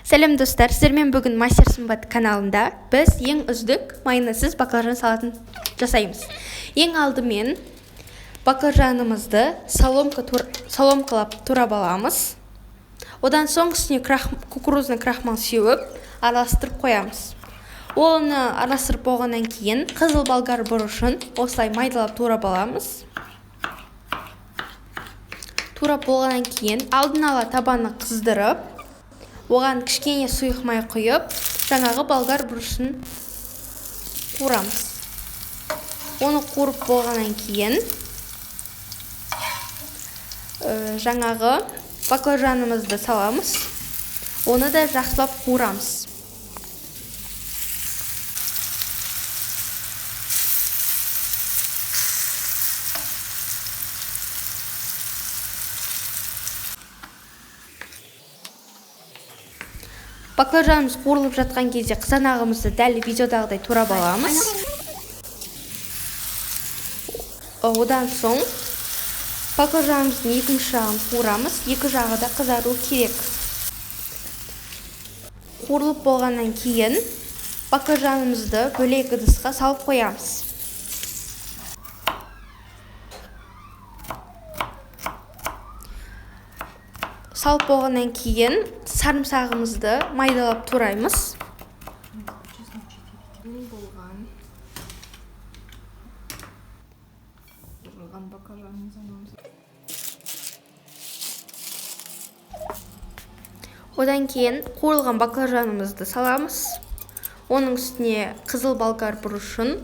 Сәлем достар, сіздермен бүгін Мастер Сымбат каналында біз ең үздік майонезсіз баклажан салатын жасаймыз. Ең алдымен баклажанымызды соломкалап турап аламыз. Одан соң үстіне кукурузный крахмал сеуіп, араластырып қоямыз. Оны араластырып болғаннан кейін қызыл болгар бұрышын осылай майдалап турап аламыз. Турап болғаннан кейін алдын ала табаны қыздырып, оған кішкене сұйық май құйып, жаңағы болгар бұрышын қуырамыз. Оны қуырып болғаннан кейін жаңағы баклажанымызды саламыз. Оны да жақсылап қуырамыз. Баклажанымыз қуырылып жатқан кезде қызанағымызды дәл видеодағыдай турап аламыз. Одан соң баклажанымыздың екінші жағын қуырамыз. Екі жағы да қызару керек. Қуырылып болғаннан кейін баклажанымызды бөлек ыдысқа салып қоямыз. Салып болғаннан кейін сарымсағымызды майдалап тураймыз. Одан кейін қуырылған баклажанымызды саламыз. Оның үстіне қызыл болгар бұрышын,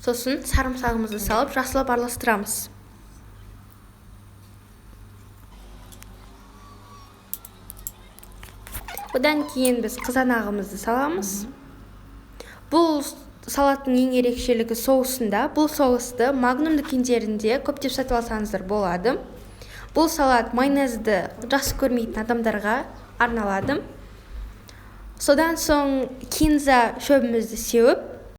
сосын сарымсағымызды салып, жақсылап араластырамыз. Одан кейін біз қызанағымызды саламыз. Бұл салаттың ең ерекшелігі соусында. Бұл соусты Магнум дүкендерінде көптеп сатып алсаңыздар болады. Бұл салат майонезді жақсы көрмейтін адамдарға арналады. Содан соң кинза шөбімізді сеуіп,